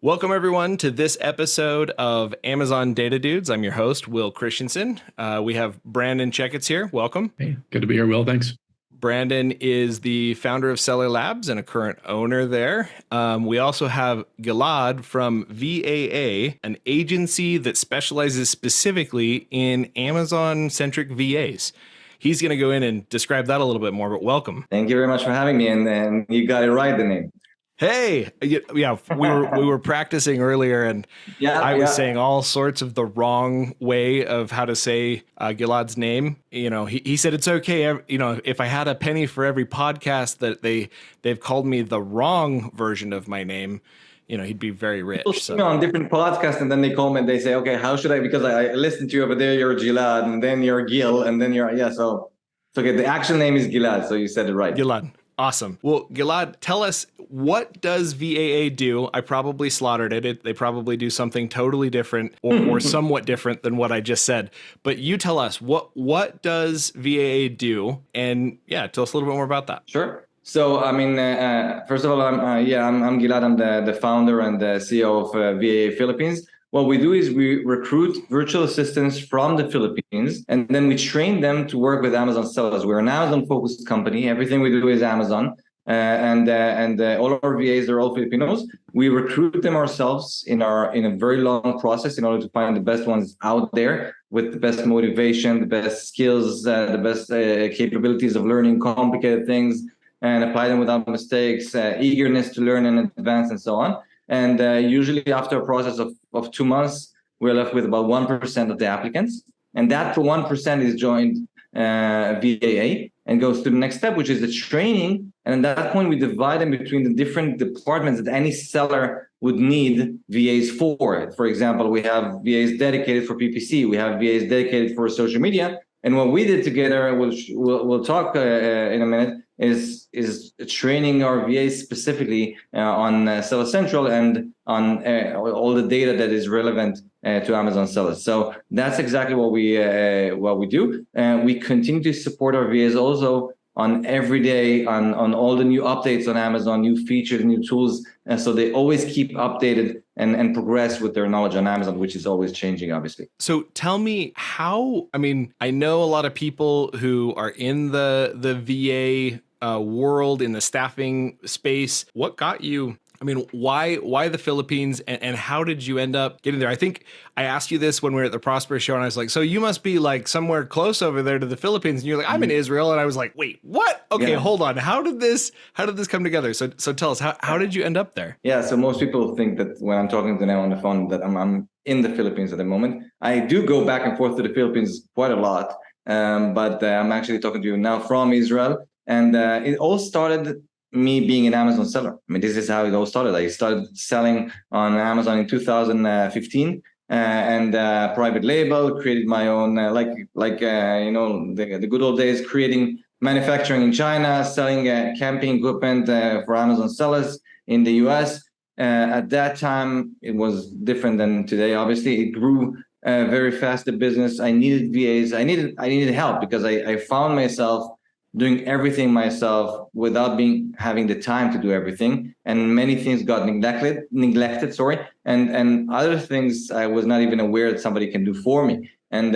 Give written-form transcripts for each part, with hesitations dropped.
Welcome, everyone, to this episode of Amazon Data Dudes. I'm your host, Will Christensen. We have Brandon Checketts here. Welcome. Hey, good to be here, Will. Thanks. Brandon is the founder of Seller Labs and a current owner there. We also have Gilad from VAA, an agency that specializes specifically in Amazon-centric VAs. He's going to go in and describe that a little bit more, but welcome. Thank you very much for having me, and you got it right, the name. Hey, yeah, we were practicing earlier, and I was saying all sorts of the wrong way of how to say Gilad's name. You know, he said it's okay. You know, if I had a penny for every podcast that they've called me the wrong version of my name, you know, he'd be very rich. People see me on different podcasts, and then they call me and they say, okay, how should I? Because I listened to you over there. You're Gilad, and then you're Gil, and then you're So it's okay. The actual name is Gilad, so you said it right. Gilad. Awesome. Well, Gilad, tell us, what does VAA do? I probably slaughtered it. They probably do something totally different or somewhat different than what I just said. But you tell us, what does VAA do? And yeah, tell us a little bit more about that. Sure. So, I mean, first of all, I'm Gilad. I'm the founder and the CEO of VAA Philippines. What we do is we recruit virtual assistants from the Philippines, and then we train them to work with Amazon sellers. We're an Amazon-focused company. Everything we do is Amazon, and all our VAs are all Filipinos. We recruit them ourselves in a very long process in order to find the best ones out there with the best motivation, the best skills, the best capabilities of learning complicated things and apply them without mistakes, eagerness to learn and advance, and so on. And usually after a process of 2 months, we're left with about 1% of the applicants. And that 1% is joined VAA and goes to the next step, which is the training. And at that point, we divide them between the different departments that any seller would need VAs for. For example, we have VAs dedicated for PPC. We have VAs dedicated for social media. And what we did together, which we'll talk in a minute, is training our VAs specifically on Seller Central and on all the data that is relevant to Amazon sellers. So that's exactly what we do. We continue to support our VAs also on every day on all the new updates on Amazon, new features, new tools. And so they always keep updated and progress with their knowledge on Amazon, which is always changing, obviously. So tell me how, I mean, I know a lot of people who are in the VA world, in the staffing space. What got you? I mean, why the Philippines, and how did you end up getting there? I think I asked you this when we were at the Prosperous show, and I was like, so you must be like somewhere close over there to the Philippines. And you're like, I'm in Israel. And I was like, wait, what? Okay, hold on. How did this come together? So tell us, how did you end up there? Yeah, so most people think that when I'm talking to them on the phone that I'm in the Philippines at the moment. I do go back and forth to the Philippines quite a lot, but I'm actually talking to you now from Israel. And it all started me being an Amazon seller. I mean, this is how it all started. I started selling on Amazon in 2015 and private label, created my own, the good old days, creating manufacturing in China, selling camping equipment for Amazon sellers in the US. At that time, it was different than today. Obviously, it grew very fast, the business. I needed VAs. I needed help because I found myself doing everything myself without having the time to do everything, and many things got neglected. And other things I was not even aware that somebody can do for me. And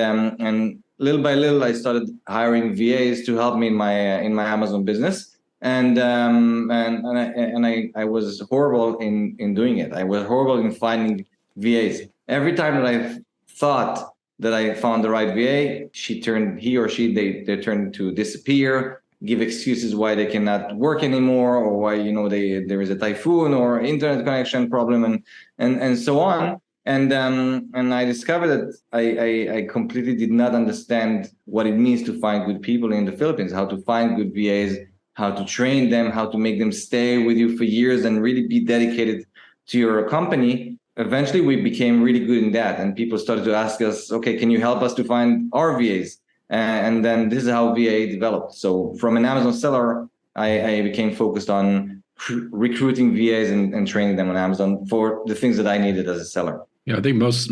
little by little, I started hiring VAs to help me in my Amazon business. And I was horrible in doing it. I was horrible in finding VAs. Every time that I thought that I found the right VA, he or she turned to disappear, give excuses why they cannot work anymore, or why there is a typhoon or internet connection problem, and so on. And I discovered that I completely did not understand what it means to find good people in the Philippines, how to find good VAs, how to train them, how to make them stay with you for years and really be dedicated to your company. Eventually, we became really good in that, and people started to ask us, okay, can you help us to find our VAs? And then this is how VA developed. So from an Amazon seller, I became focused on recruiting VAs and training them on Amazon for the things that I needed as a seller. Yeah, I think most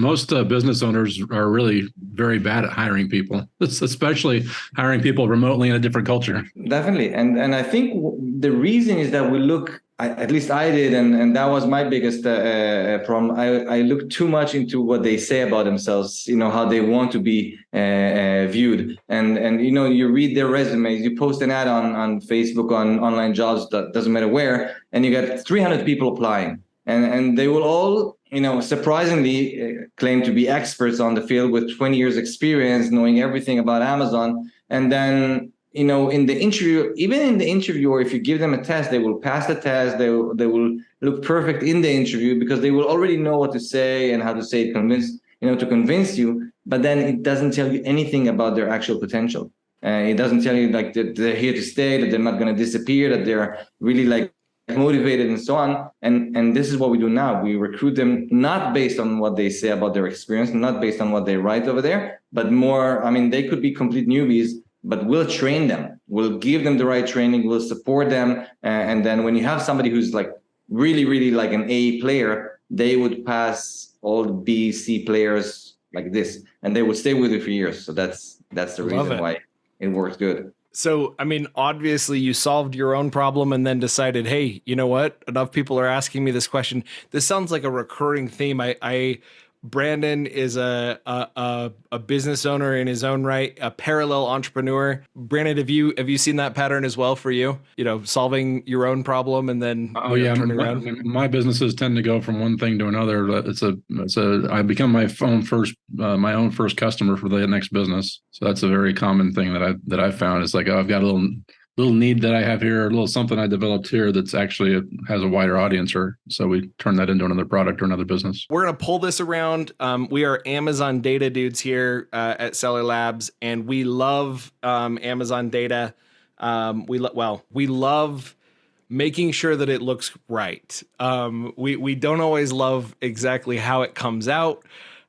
business owners are really very bad at hiring people, especially hiring people remotely in a different culture. Definitely. And I think the reason is that we look at least I did, and that was my biggest problem. I looked too much into what they say about themselves, how they want to be viewed, and you read their resumes, you post an ad on Facebook, on online jobs, that doesn't matter where, and you get 300 people applying, and they will all, surprisingly claim to be experts on the field with 20 years experience, knowing everything about Amazon, and then in the interview, even in the interview, or if you give them a test, they will pass the test. They will look perfect in the interview because they will already know what to say and how to say it, to convince you. But then it doesn't tell you anything about their actual potential. It doesn't tell you like that they're here to stay, that they're not going to disappear, that they're really like motivated and so on. And this is what we do now. We recruit them not based on what they say about their experience, not based on what they write over there, but more. I mean, they could be complete newbies, but we'll train them. We'll give them the right training. We'll support them. And then when you have somebody who's like really, really like an A player, they would pass all the B, C players like this, and they would stay with you for years. So that's the reason why it works good. So, I mean, obviously you solved your own problem and then decided, hey, you know what? Enough people are asking me this question. This sounds like a recurring theme. Brandon is a business owner in his own right, a parallel entrepreneur. Brandon, have you seen that pattern as well for you? Solving your own problem and then turning around. My businesses tend to go from one thing to another. I become my own first customer for the next business. So that's a very common thing that I've found. It's like, oh, I've got a little need that I have here, a little something I developed here that's actually has a wider audience, or so we turn that into another product or another business. We're going to pull this around. We are Amazon data dudes here at Seller Labs, and we love Amazon data. We love making sure that it looks right. We don't always love exactly how it comes out,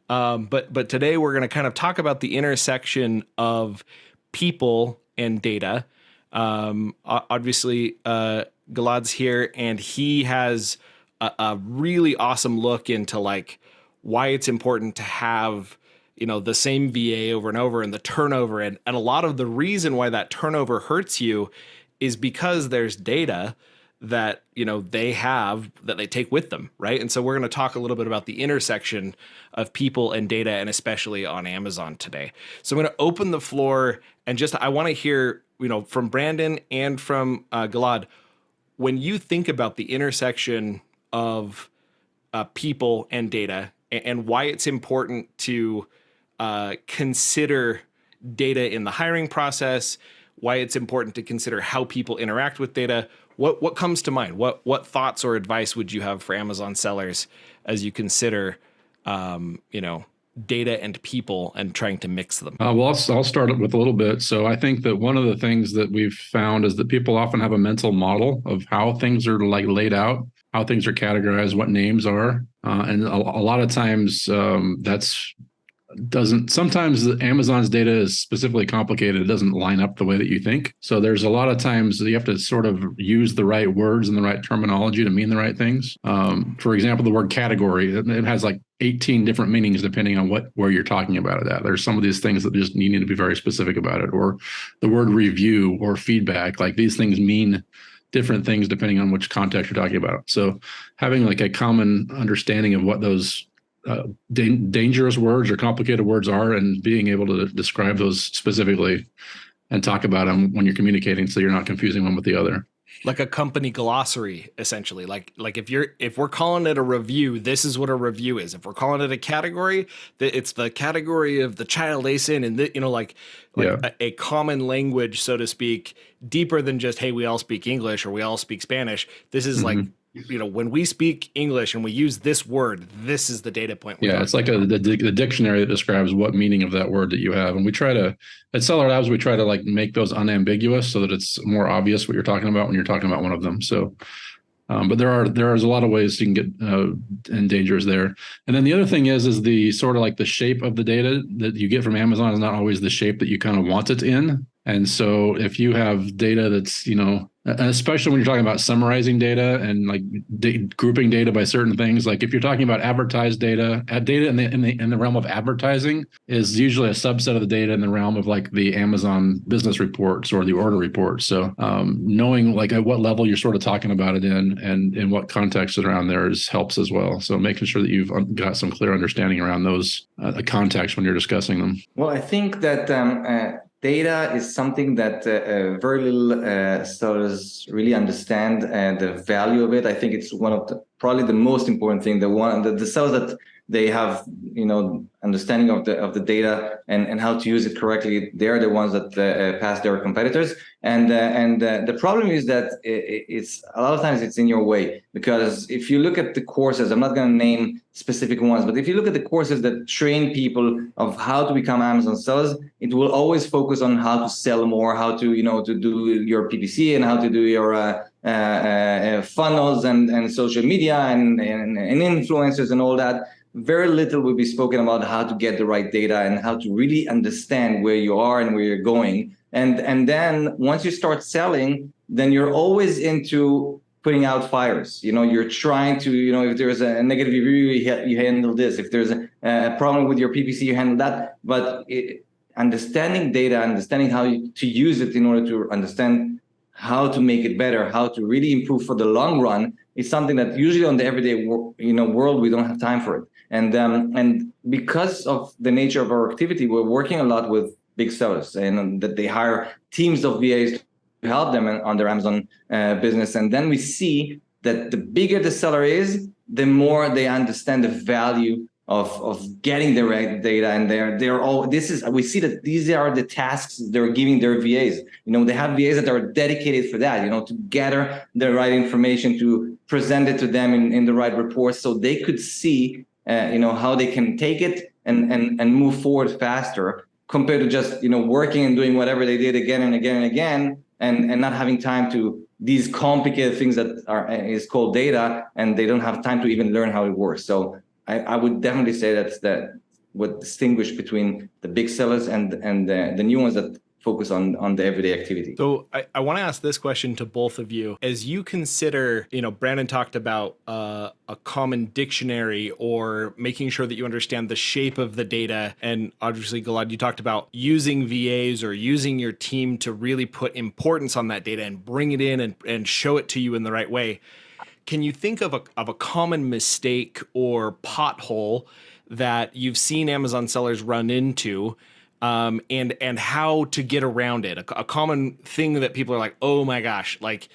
but today we're going to kind of talk about the intersection of people and data. Obviously, Gilad's here, and he has a really awesome look into like why it's important to have, the same VA over and over, and the turnover. And a lot of the reason why that turnover hurts you is because there's data that, they have that they take with them. Right. And so we're going to talk a little bit about the intersection of people and data, and especially on Amazon today. So I'm going to open the floor, and I want to hear, from Brandon and from Gilad, when you think about the intersection of people and data, and why it's important to consider data in the hiring process, why it's important to consider how people interact with data, what comes to mind? What thoughts or advice would you have for Amazon sellers as you consider, data and people and trying to mix them? Well, I'll start with a little bit. So I think that one of the things that we've found is that people often have a mental model of how things are like laid out, how things are categorized, what names are. And a lot of times sometimes Amazon's data is specifically complicated. It doesn't line up the way that you think. So there's a lot of times you have to sort of use the right words and the right terminology to mean the right things. For example, the word category, it has like 18 different meanings depending on where you're talking about it at. There's some of these things that you need to be very specific about it. Or the word review or feedback, like these things mean different things depending on which context you're talking about. So having like a common understanding of what those dangerous words or complicated words are, and being able to describe those specifically and talk about them when you're communicating, so you're not confusing one with the other. Like a company glossary, essentially. Like if we're calling it a review, this is what a review is. If we're calling it a category, it's the category of the child ASIN, and a common language, so to speak, deeper than just, hey, we all speak English or we all speak Spanish. This is like, when we speak English and we use this word, this is the data point. It's like the dictionary that describes what meaning of that word that you have. And at Seller Labs, we try to like make those unambiguous so that it's more obvious what you're talking about when you're talking about one of them. So, but there is a lot of ways you can get in dangers there. And then the other thing is the sort of like the shape of the data that you get from Amazon is not always the shape that you kind of want it in. And so if you have data that's, especially when you're talking about summarizing data and like grouping data by certain things, like if you're talking about advertised data, data in the realm of advertising is usually a subset of the data in the realm of like the Amazon business reports or the order reports. So knowing like at what level you're sort of talking about it and in what context around there helps as well. So making sure that you've got some clear understanding around those context when you're discussing them. Well, I think that data is something that very little sellers really understand the value of it. I think it's one of probably the most important thing. The sellers that they have, understanding of the data and how to use it correctly, they're the ones that pass their competitors. And the problem is that it's a lot of times it's in your way, because if you look at the courses, I'm not going to name specific ones, but if you look at the courses that train people of how to become Amazon sellers, it will always focus on how to sell more, how to to do your PPC and how to do your funnels and social media and influencers and all that. Very little will be spoken about how to get the right data and how to really understand where you are and where you're going. And then once you start selling, then you're always into putting out fires. You're trying to, if there's a negative review, you handle this. If there's a problem with your PPC, you handle that. But understanding data, understanding how to use it in order to understand how to make it better, how to really improve for the long run, is something that usually on the everyday world we don't have time for it. And because of the nature of our activity, we're working a lot with big sellers, and that they hire teams of VAs to help them on their Amazon business. And then we see that the bigger the seller is, the more they understand the value of getting the right data. And we see that these are the tasks they're giving their VAs. They have VAs that are dedicated for that, to gather the right information, to present it to them in the right reports, so they could see how they can take it and move forward faster, compared to just working and doing whatever they did again and again and again, and not having time to these complicated things that is called data, and they don't have time to even learn how it works. So I would definitely say that's what distinguish between the big sellers and the new ones that focus on the everyday activity. So I want to ask this question to both of you. As you consider, Brandon talked about a common dictionary, or making sure that you understand the shape of the data. And obviously, Gilad, you talked about using VAs or using your team to really put importance on that data and bring it in and show it to you in the right way. Can you think of a common mistake or pothole that you've seen Amazon sellers run into, and how to get around it? A common thing that people are like, oh my gosh, like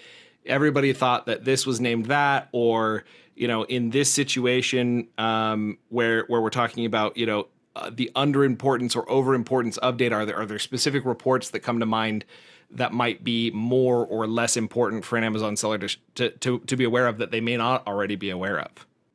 everybody thought that this was named that, or in this situation where we're talking about the underimportance or overimportance of data. Are there specific reports that come to mind that might be more or less important for an Amazon seller to be aware of that they may not already be aware of?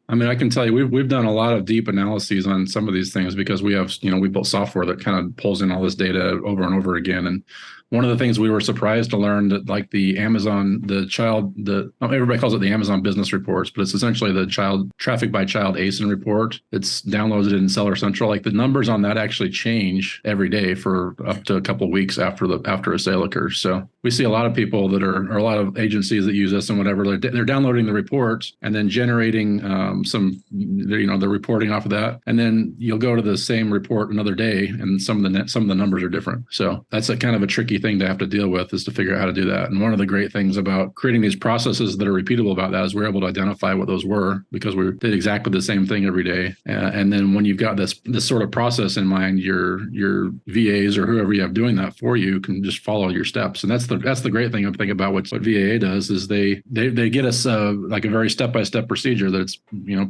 I mean, I can tell you, we've done a lot of deep analyses on some of these things, because we have, we built software that kind of pulls in all this data over and over again. And one of the things we were surprised to learn that, like the Amazon, everybody calls it the Amazon business reports, but it's essentially the child traffic by child ASIN report. It's downloaded in Seller Central. Like the numbers on that actually change every day for up to a couple of weeks after a sale occurs. So we see a lot of people or a lot of agencies that use this and whatever, they're downloading the reports and then generating they're reporting off of that. And then you'll go to the same report another day, and some of the numbers are different. So that's a kind of a tricky thing to have to deal with, is to figure out how to do that. And one of the great things about creating these processes that are repeatable about that is we're able to identify what those were, because we did exactly the same thing every day. And then when you've got this sort of process in mind, your VAs or whoever you have doing that for you can just follow your steps. And that's the great thing I'm thinking about what VAA does, is they get us like a very step-by-step procedure that's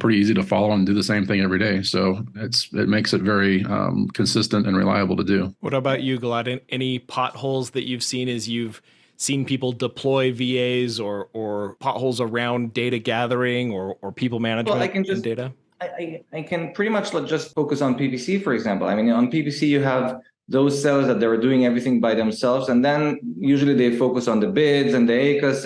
pretty easy to follow and do the same thing every day. So it makes it very consistent and reliable to do. What about you, Gilad? Any potholes that you've seen as you've seen people deploy VAs, or potholes around data gathering or people management in data? I can pretty much just focus on PPC, for example. I mean, on PPC, you have those sellers that they're doing everything by themselves, and then usually they focus on the bids and the ACOS,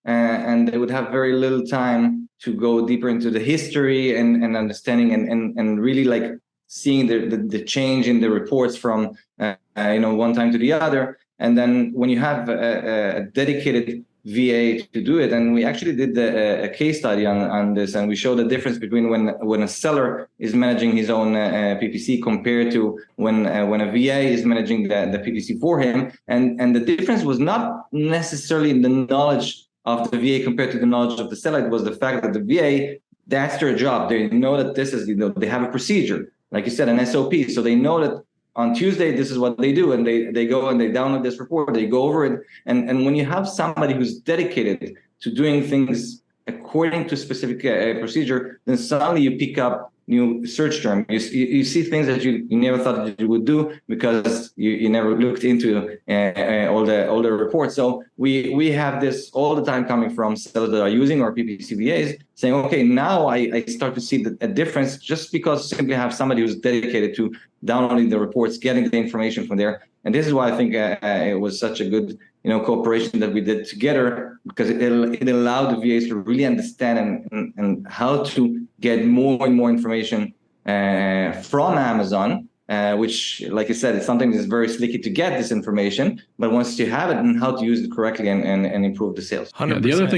and they would have very little time to go deeper into the history and understanding and really like seeing the change in the reports from one time to the other. And then when you have a dedicated VA to do it, and we actually did a case study on this, and we showed the difference between when a seller is managing his own PPC compared to when a VA is managing the PPC for him, and the difference was not necessarily in the knowledge of the VA compared to the knowledge of the seller. It was the fact that the VA, that's their job. They know that this is, they have a procedure, like you said, an SOP, so they know that on Tuesday, this is what they do, and they go and they download this report, they go over it, and when you have somebody who's dedicated to doing things according to specific procedure, then suddenly you pick up new search term. You see things that you never thought that you would do because you never looked into all the reports. So we have this all the time coming from sellers that are using our PPC VAs saying, okay, now I start to see a difference just because simply have somebody who's dedicated to downloading the reports, getting the information from there. And this is why I think it was such a good cooperation that we did together, because it allowed the VAs to really understand and how to get more and more information from Amazon, which, like I said, it's something that's very slicky to get this information, but once you have it, and how to use it correctly and improve the sales. 100%. Yeah, the other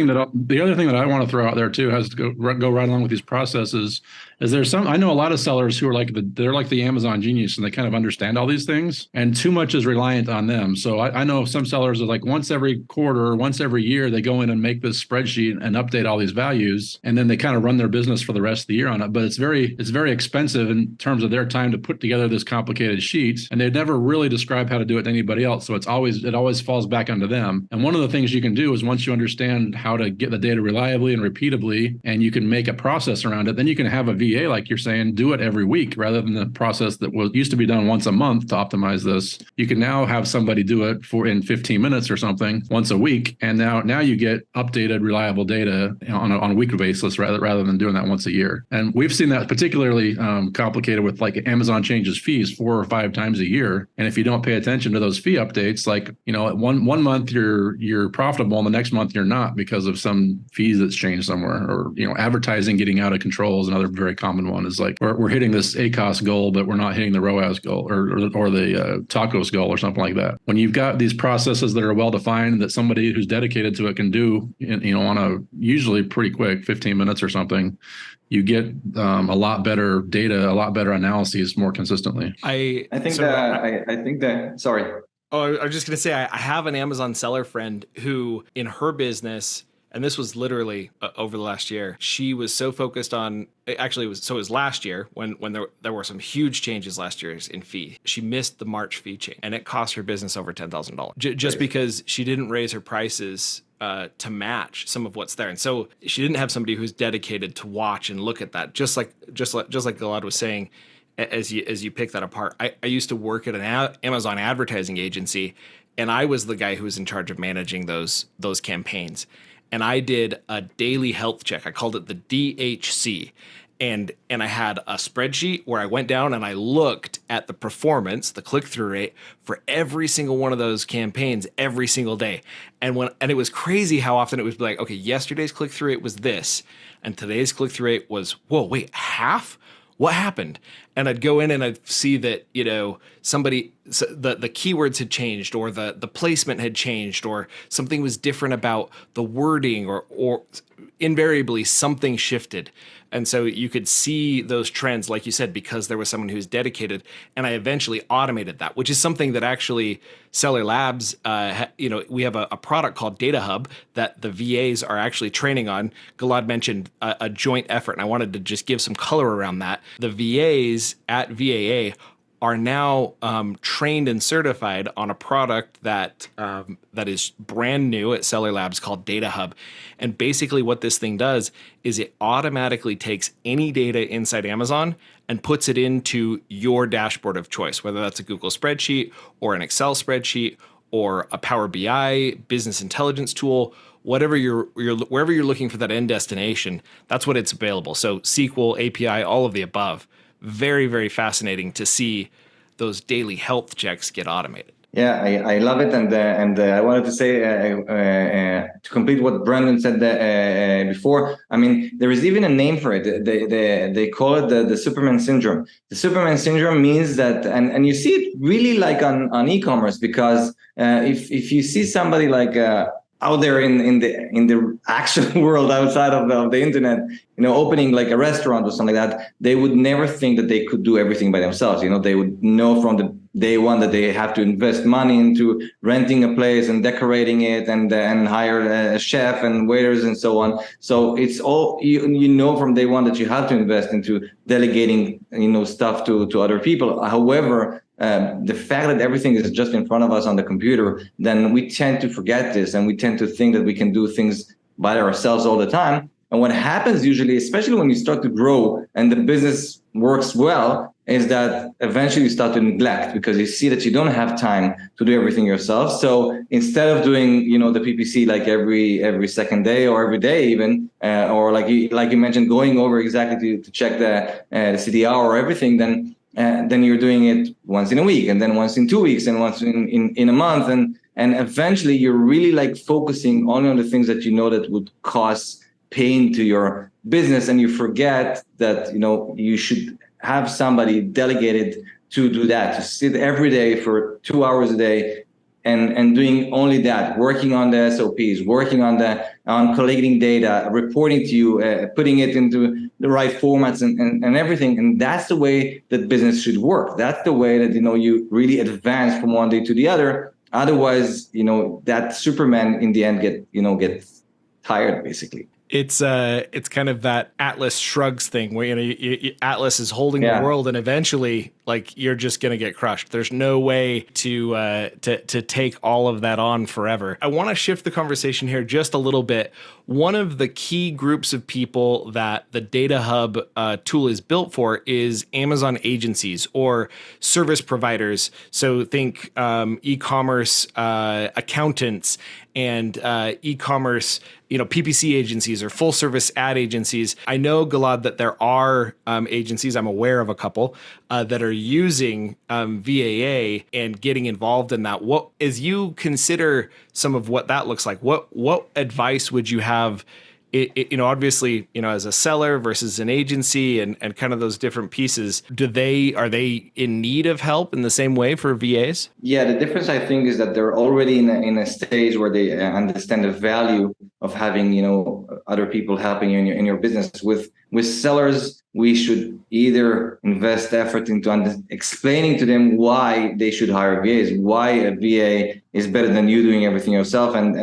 thing that I want to throw out there too has to go right along with these processes. Is there I know a lot of sellers who are they're like the Amazon genius, and they kind of understand all these things, and too much is reliant on them. So I know some sellers are like once every quarter, once every year, they go in and make this spreadsheet and update all these values, and then they kind of run their business for the rest of the year on it. But it's very expensive in terms of their time to put together this complicated sheet, and they never really describe how to do it to anybody else. So it always falls back onto them. And one of the things you can do is, once you understand how to get the data reliably and repeatably, and you can make a process around it, then you can have a VA, like you're saying, do it every week rather than the process that used to be done once a month to optimize this. You can now have somebody do it in 15 minutes or something once a week, and now you get updated, reliable data on a weekly basis rather than doing that once a year. And we've seen that particularly complicated with, like, Amazon changes fees 4 or 5 times a year, and if you don't pay attention to those fee updates, like one month you're profitable and the next month you're not because of some fees that's changed somewhere, or advertising getting out of control is another very common one. Is like we're hitting this ACOS goal, but we're not hitting the ROAS goal or the TACOS goal or something like that. When you've got these processes that are well defined that somebody who's dedicated to it can do, on a usually pretty quick 15 minutes or something, you get a lot better data, a lot better analyses more consistently. I think that sorry. Oh, I was just going to say, I have an Amazon seller friend who, in her business, and this was literally over the last year, she was so focused on, actually, it was last year when there were some huge changes last year in fee. She missed the March fee change, and it cost her business over $10,000 just because she didn't raise her prices to match some of what's there. And so she didn't have somebody who's dedicated to watch and look at that. Just like Gilad was saying, as you pick that apart, I used to work at an Amazon advertising agency, and I was the guy who was in charge of managing those campaigns. And I did a daily health check. I called it the DHC. And I had a spreadsheet where I went down and I looked at the performance, the click-through rate for every single one of those campaigns every single day. And it was crazy how often it was like, okay, yesterday's click-through rate was this, and today's click-through rate was, whoa, wait, half? What happened? And I'd go in and I'd see that, somebody, the keywords had changed, or the placement had changed, or something was different about the wording, or invariably something shifted. And so you could see those trends, like you said, because there was someone who's dedicated. And I eventually automated that, which is something that actually Seller Labs, we have a product called Data Hub that the VAs are actually training on. Gilad mentioned a joint effort, and I wanted to just give some color around that. The VAs at VAA are now trained and certified on a product that is brand new at Seller Labs called Data Hub. And basically what this thing does is it automatically takes any data inside Amazon and puts it into your dashboard of choice, whether that's a Google spreadsheet or an Excel spreadsheet or a Power BI business intelligence tool. Wherever you're looking for that end destination, that's what it's available. So SQL, API, all of the above. Very, very fascinating to see those daily health checks get automated. Yeah, I love it, and I wanted to say to complete what Brandon said before. I mean, there is even a name for it. They call it the Superman syndrome. The Superman syndrome means that, and you see it really like on e-commerce, because if you see somebody like out there in the actual world outside of the internet, opening like a restaurant or something like that, they would never think that they could do everything by themselves. They would know from the day one that they have to invest money into renting a place and decorating it, and hire a chef and waiters and so on. So it's all, from day one that you have to invest into delegating stuff to other people. However, the fact that everything is just in front of us on the computer, then we tend to forget this, and we tend to think that we can do things by ourselves all the time. And what happens usually, especially when you start to grow and the business works well, is that eventually you start to neglect, because you see that you don't have time to do everything yourself. So instead of doing, the PPC like every second day or every day even, or like you mentioned, going over exactly to check the CDR or everything, then you're doing it once in a week, and then once in 2 weeks, and once in a month, and eventually you're really like focusing only on the things that that would cause pain to your business, and you forget that you should have somebody delegated to do that, to sit every day for 2 hours a day and doing only that, working on the SOPs, working on collecting data, reporting to you, putting it into the right formats and everything. And that's the way that business should work. That's the way that you really advance from one day to the other. Otherwise, that Superman in the end gets tired, basically. It's kind of that Atlas shrugs thing where Atlas is holding the world, and eventually like you're just gonna get crushed. There's no way to take all of that on forever. I want to shift the conversation here just a little bit. One of the key groups of people that the Data Hub tool is built for is Amazon agencies or service providers. So think e-commerce accountants and e-commerce, PPC agencies or full service ad agencies. I know, Gilad, that there are agencies, I'm aware of a couple, that are using VAA and getting involved in that. What, as you consider some of what that looks like, what advice would you have? Obviously, as a seller versus an agency and kind of those different pieces, are they in need of help in the same way for VAs? Yeah, the difference I think is that they're already in a stage where they understand the value of having other people helping you in your business. With sellers, we should either invest effort into explaining to them why they should hire VAs, why a VA is better than you doing everything yourself. And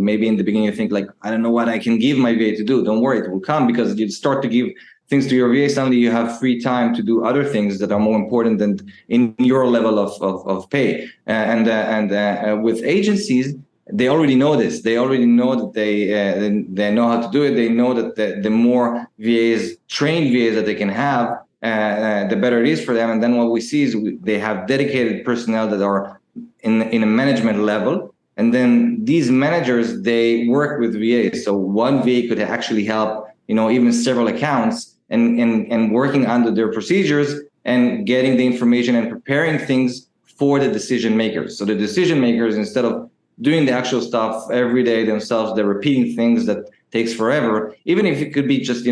maybe in the beginning you think like, I don't know what I can give my VA to do. Don't worry, it will come, because you start to give things to your VA, suddenly you have free time to do other things that are more important than in your level of pay. And with agencies, they already know this. They already know that they know how to do it. They know that the more VAs, trained VAs that they can have, the better it is for them. And then what we see is they have dedicated personnel that are in a management level. And then these managers, they work with VAs. So one VA could actually help, even several accounts, and working under their procedures and getting the information and preparing things for the decision makers. So the decision makers, instead of doing the actual stuff every day themselves, they're repeating things that takes forever, even if it could be just,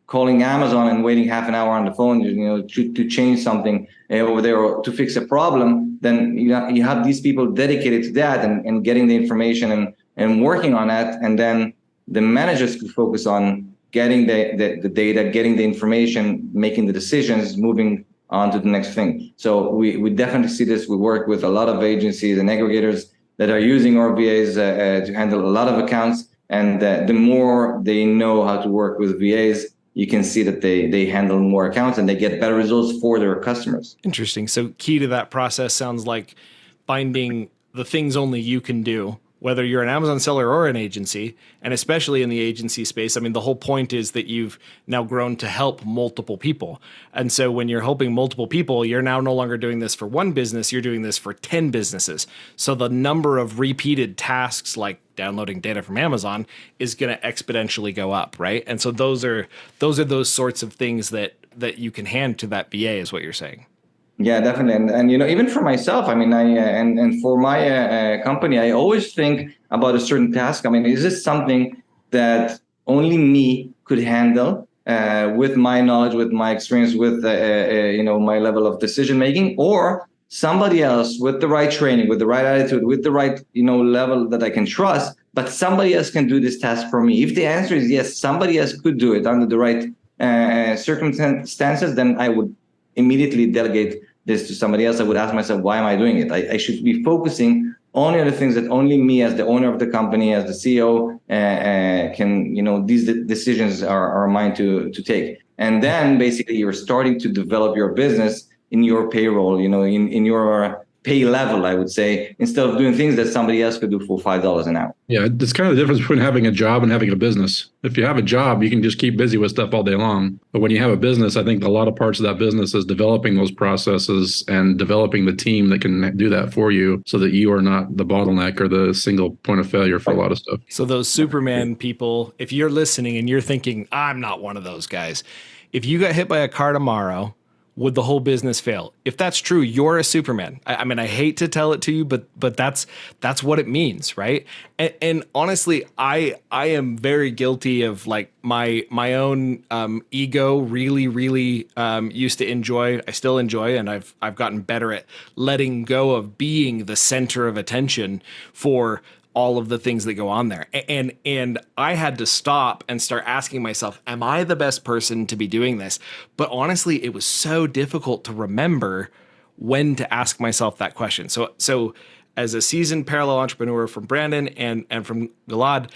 calling Amazon and waiting half an hour on the phone, to change something over there or to fix a problem. Then you have these people dedicated to that and getting the information and working on that. And then the managers could focus on getting the data, getting the information, making the decisions, moving on to the next thing. So we definitely see this. We work with a lot of agencies and aggregators that are using our VAs to handle a lot of accounts. And the more they know how to work with VAs, you can see that they handle more accounts and they get better results for their customers. Interesting. So key to that process sounds like finding the things only you can do, whether you're an Amazon seller or an agency, and especially in the agency space. I mean, the whole point is that you've now grown to help multiple people. And so when you're helping multiple people, you're now no longer doing this for one business, you're doing this for 10 businesses. So the number of repeated tasks like downloading data from Amazon is going to exponentially go up, right? And so those are those sorts of things that you can hand to that VA, is what you're saying. Yeah, definitely. And even for myself, I mean, and for my company, I always think about a certain task. I mean, is this something that only me could handle with my knowledge, with my experience, with my level of decision making, or somebody else with the right training, with the right attitude, with the right level that I can trust, but somebody else can do this task for me. If the answer is yes, somebody else could do it under the right circumstances, then I would immediately delegate this to somebody else. I would ask myself, why am I doing it? I should be focusing only on the things that only me, as the owner of the company, as the CEO, can. These decisions are mine to take. And then basically, you're starting to develop your business in your payroll. In your pay level, I would say, instead of doing things that somebody else could do for $5 an hour. Yeah, it's kind of the difference between having a job and having a business. If you have a job, you can just keep busy with stuff all day long. But when you have a business, I think a lot of parts of that business is developing those processes and developing the team that can do that for you so that you are not the bottleneck or the single point of failure for a lot of stuff. So those Superman people, if you're listening and you're thinking, I'm not one of those guys, if you got hit by a car tomorrow, would the whole business fail? If that's true, you're a Superman. I mean, I hate to tell it to you, but that's what it means, right? And honestly, I am very guilty of like my own ego. Really used to enjoy. I still enjoy, and I've gotten better at letting go of being the center of attention for all of the things that go on there. And I had to stop and start asking myself, am I the best person to be doing this? But honestly, it was so difficult to remember when to ask myself that question. So as a seasoned parallel entrepreneur from Brandon and from Gilad,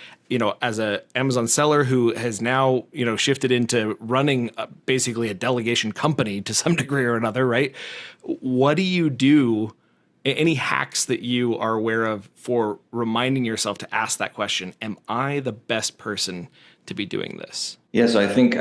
as a Amazon seller who has now, shifted into running basically a delegation company to some degree or another, right? What do you do? Any hacks that you are aware of for reminding yourself to ask that question? Am I the best person to be doing this? Yeah, so I think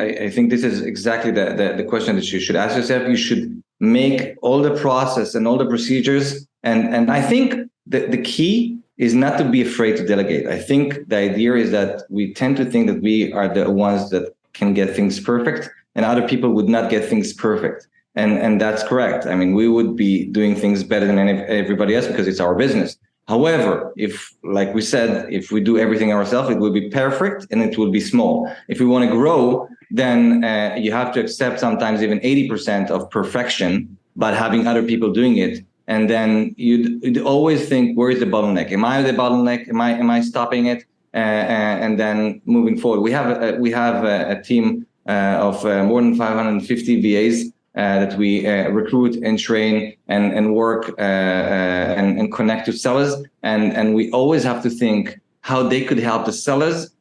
this is exactly the question that you should ask yourself. You should make all the process and all the procedures, and I think the key is not to be afraid to delegate. I think the idea is that we tend to think that we are the ones that can get things perfect, and other people would not get things perfect. And that's correct. I mean, we would be doing things better than everybody else because it's our business. However, if, like we said, if we do everything ourselves, it will be perfect and it will be small. If we want to grow, then you have to accept sometimes even 80% of perfection, but having other people doing it. And then you'd always think, where is the bottleneck? Am I the bottleneck? Am I stopping it? And then moving forward, we have a team of more than 550 VAs that we recruit and train and work and connect to sellers. And we always have to think how they could help the sellers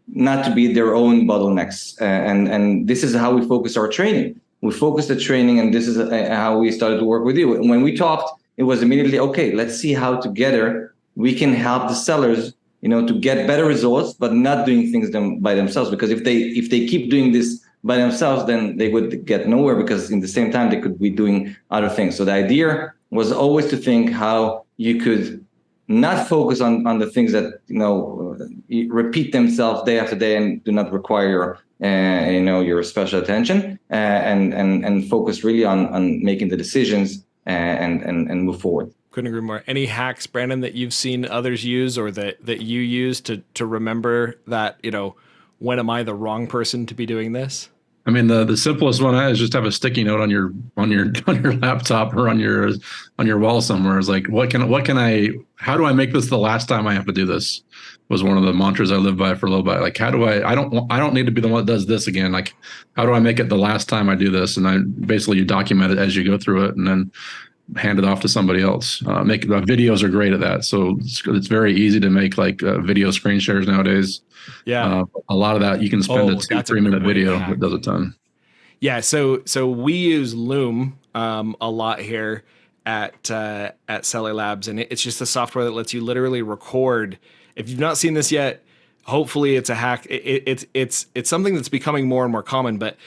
not to be their own bottlenecks. And this is how we focus our training. We focus the training, and this is how we started to work with you. When we talked, it was immediately, okay, let's see how together we can help the sellers, to get better results, but not doing things by themselves. Because if they keep doing this by themselves, then they would get nowhere, because in the same time they could be doing other things. So the idea was always to think how you could not focus on the things that repeat themselves day after day and do not require your special attention, and focus really on making the decisions and move forward. Couldn't agree more. Any hacks, Brandon, that you've seen others use or that you use to remember that, when am I the wrong person to be doing this? I mean, the simplest one is just have a sticky note on your laptop or on your wall somewhere. It's like, how do I make this the last time I have to do this? Was one of the mantras I live by for a little bit. Like, how do I don't need to be the one that does this again. Like, how do I make it the last time I do this? And you document it as you go through it, and then hand it off to somebody else. Videos are great at that. So it's very easy to make video screen shares nowadays. Yeah. A lot of that you can spend a 2-3 minute video that does a ton. Yeah. So we use Loom a lot here at Seller Labs, and it's just a software that lets you literally record. If you've not seen this yet, hopefully it's a hack. It's something that's becoming more and more common, but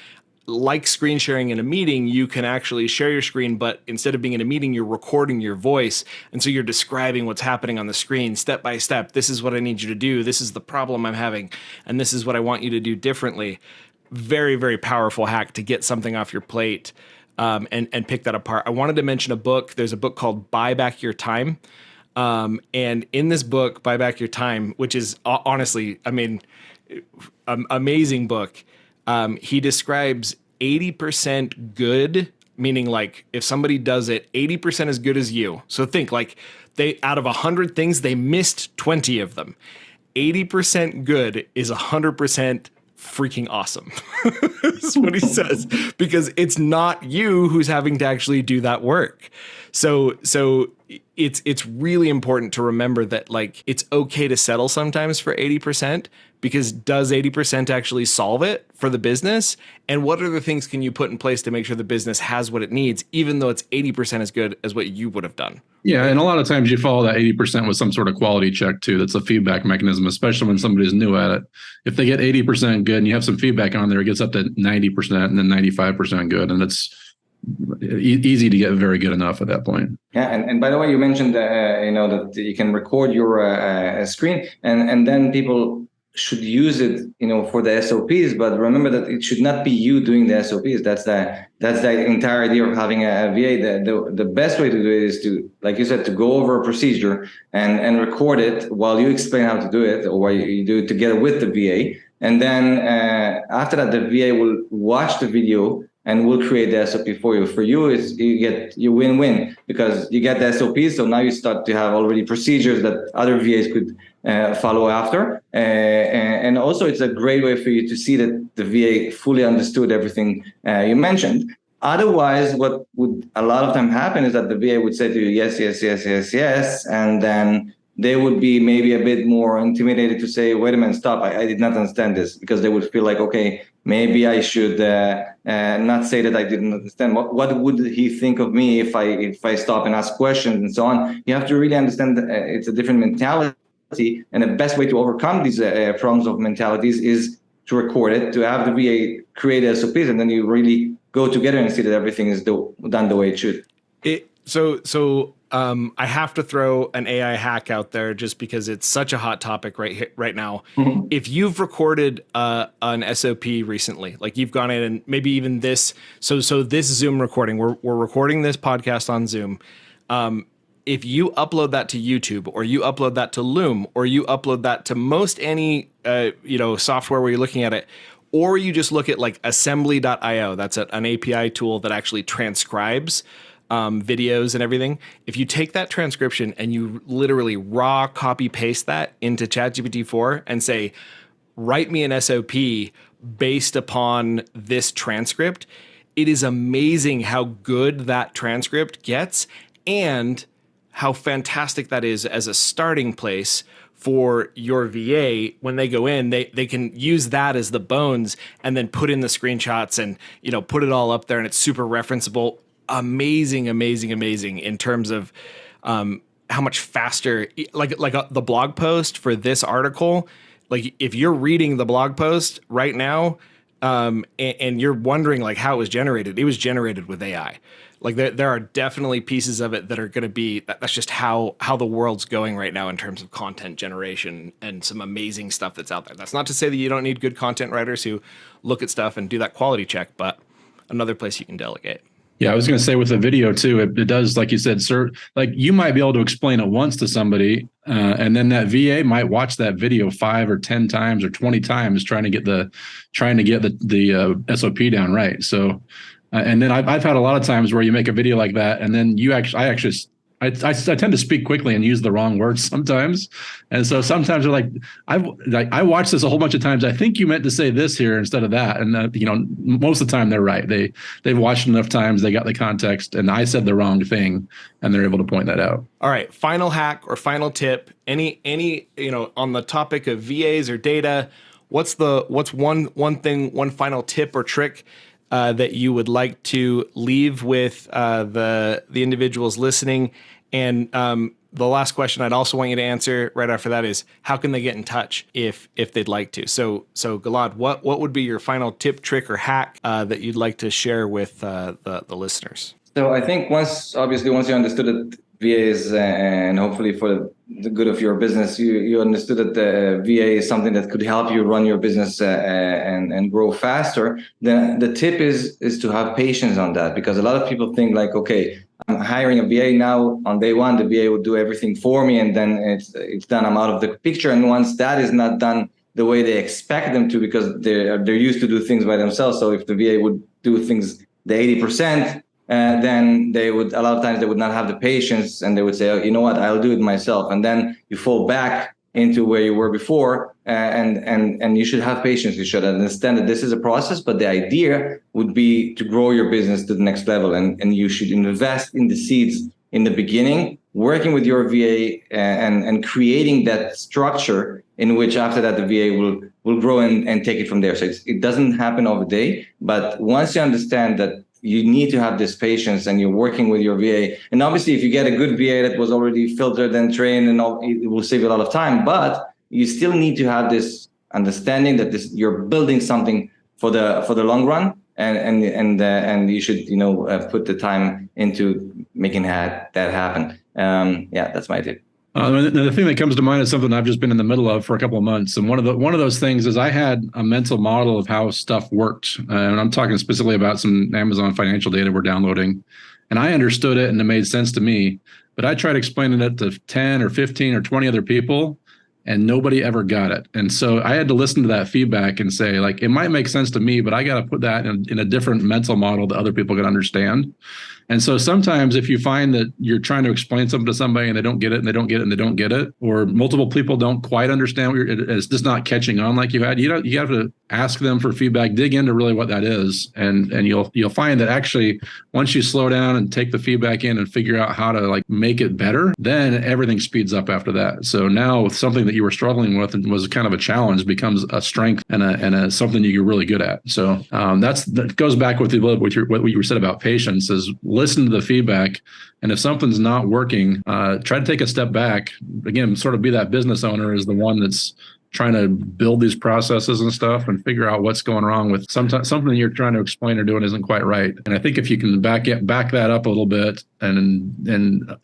like screen sharing in a meeting, you can actually share your screen, but instead of being in a meeting, you're recording your voice. And so you're describing what's happening on the screen step by step. This is what I need you to do. This is the problem I'm having. And this is what I want you to do differently. Very, very powerful hack to get something off your plate and pick that apart. I wanted to mention a book. There's a book called Buy Back Your Time. And in this book, Buy Back Your Time, which is honestly, I mean, amazing book. He describes 80% good, meaning like if somebody does it, 80% as good as you. So think like they, out of 100 things, they missed 20 of them. 80% good is 100% freaking awesome. That's what he says, because it's not you who's having to actually do that work. So it's really important to remember that like it's okay to settle sometimes for 80%, because does 80% actually solve it for the business? And what other things can you put in place to make sure the business has what it needs, even though it's 80% as good as what you would have done? Yeah, and a lot of times you follow that 80% with some sort of quality check too. That's a feedback mechanism, especially when somebody's new at it. If they get 80% good and you have some feedback on there, it gets up to 90% and then 95% good. And it's easy to get very good enough at that point. Yeah, and by the way, you mentioned that you can record your screen, and then people should use it for the SOPs. But remember that it should not be you doing the SOPs. That's the entire idea of having a VA. The best way to do it is to, like you said, to go over a procedure and record it while you explain how to do it, or while you do it together with the VA. And then after that, the VA will watch the video and we'll create the SOP for you. For you, you win-win, because you get the SOP, so now you start to have already procedures that other VAs could follow after. And also, it's a great way for you to see that the VA fully understood everything you mentioned. Otherwise, what would a lot of time happen is that the VA would say to you, yes, yes, yes, yes, yes, and then they would be maybe a bit more intimidated to say, wait a minute, stop, I did not understand this, because they would feel like, okay, maybe I should not say that I didn't understand. What would he think of me if I stop and ask questions and so on? You have to really understand that it's a different mentality, and the best way to overcome these problems of mentalities is to record it, to have the VA create SOPs, and then you really go together and see that everything is done the way it should. I have to throw an AI hack out there just because it's such a hot topic right now. Mm-hmm. If you've recorded an SOP recently, like you've gone in and maybe even this, so this Zoom recording, we're recording this podcast on Zoom. If you upload that to YouTube, or you upload that to Loom, or you upload that to most any software where you're looking at it, or you just look at like assembly.io, that's an API tool that actually transcribes videos and everything. If you take that transcription and you literally raw copy paste that into ChatGPT-4 and say, write me an SOP based upon this transcript, it is amazing how good that transcript gets and how fantastic that is as a starting place for your VA. When they go in, they can use that as the bones and then put in the screenshots and put it all up there, and it's super referenceable. Amazing in terms of how much faster, like the blog post for this article. Like if you're reading the blog post right now and you're wondering like how it was generated with AI. Like there are definitely pieces of it that are going to be, that's just how the world's going right now in terms of content generation, and some amazing stuff that's out there. That's not to say that you don't need good content writers who look at stuff and do that quality check, but another place you can delegate. Yeah, I was going to say with the video too, it does, like you said, sir, like you might be able to explain it once to somebody, and then that VA might watch that video 5 or 10 times or 20 times trying to get the SOP down right. So, and then I've had a lot of times where you make a video like that, and then I tend to speak quickly and use the wrong words sometimes. And so sometimes they're like, I watched this a whole bunch of times. I think you meant to say this here instead of that. And most of the time they're right. They've watched enough times. They got the context, and I said the wrong thing, and they're able to point that out. All right. Final hack or final tip, any, on the topic of VAs or data, what's one final tip or trick that you would like to leave with the individuals listening? And the last question I'd also want you to answer right after that is, how can they get in touch if they'd like to? So Gilad, what would be your final tip, trick, or hack that you'd like to share with the listeners? So I think once you understood that VAs, and hopefully for the good of your business, you understood that the VA is something that could help you run your business and grow faster. The tip is to have patience on that, because a lot of people think like, okay, I'm hiring a VA now. On day one, the VA will do everything for me, and then it's done. I'm out of the picture. And once that is not done the way they expect them to, because they're used to do things by themselves. So if the VA would do things the 80%, then they would, a lot of times they would not have the patience, and they would say, oh, you know what, I'll do it myself. And then you fall back into where you were before, and you should have patience. You should understand that this is a process, but the idea would be to grow your business to the next level, and you should invest in the seeds in the beginning, working with your VA, and creating that structure in which after that the VA will grow and take it from there. So it doesn't happen over day, but once you understand that you need to have this patience, and you're working with your VA. And obviously, if you get a good VA that was already filtered and trained and all, it will save you a lot of time. But you still need to have this understanding that you're building something for the long run, and you should put the time into making that happen. Yeah, that's my tip. The thing that comes to mind is something I've just been in the middle of for a couple of months, and one of those things is I had a mental model of how stuff worked, and I'm talking specifically about some Amazon financial data we're downloading, and I understood it and it made sense to me, but I tried explaining it to 10 or 15 or 20 other people, and nobody ever got it. And so I had to listen to that feedback and say, like, it might make sense to me, but I got to put that in a different mental model that other people can understand. And so sometimes if you find that you're trying to explain something to somebody and they don't get it and they don't get it and they don't get it, or multiple people don't quite understand what it's just not catching on like you have to ask them for feedback, dig into really what that is. And you'll find that actually once you slow down and take the feedback in and figure out how to like make it better, then everything speeds up after that. So now something that you were struggling with and was kind of a challenge becomes a strength and something you're really good at. So that goes back with what you said about patience is listen to the feedback. And if something's not working, try to take a step back. Again, sort of be that business owner is the one that's trying to build these processes and stuff and figure out what's going wrong with something you're trying to explain or doing isn't quite right. And I think if you can back that up a little bit and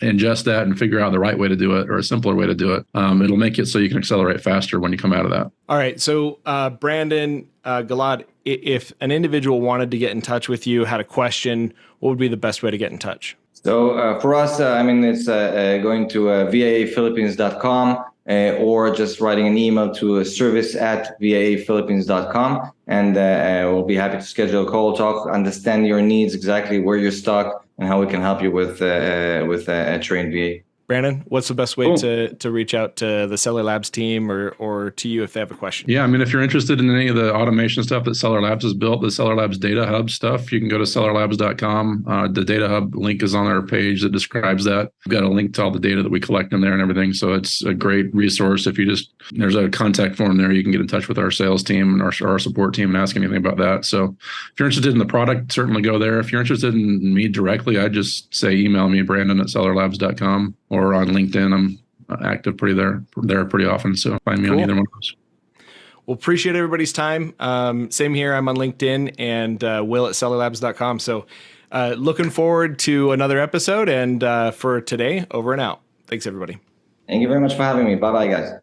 ingest that and figure out the right way to do it or a simpler way to do it, it'll make it so you can accelerate faster when you come out of that. All right. So Brandon, Gilad, if an individual wanted to get in touch with you, had a question, what would be the best way to get in touch? So for us, it's going to vaphilippines.com or just writing an email to service@vaphilippines.com, and we'll be happy to schedule a call, talk, understand your needs, exactly where you're stuck, and how we can help you with a trained VA. Brandon, what's the best way to reach out to the Seller Labs team or to you if they have a question? Yeah, I mean, if you're interested in any of the automation stuff that Seller Labs has built, the Seller Labs Data Hub stuff, you can go to sellerlabs.com. The Data Hub link is on our page that describes that. We've got a link to all the data that we collect in there and everything. So it's a great resource. There's a contact form there. You can get in touch with our sales team and our support team and ask anything about that. So if you're interested in the product, certainly go there. If you're interested in me directly, I just say email me, Brandon@sellerlabs.com. Or on LinkedIn, I'm active there pretty often. So find me on either one of those. Well, appreciate everybody's time. Same here. I'm on LinkedIn and will@sellerlabs.com. So looking forward to another episode. And for today, over and out. Thanks, everybody. Thank you very much for having me. Bye-bye, guys.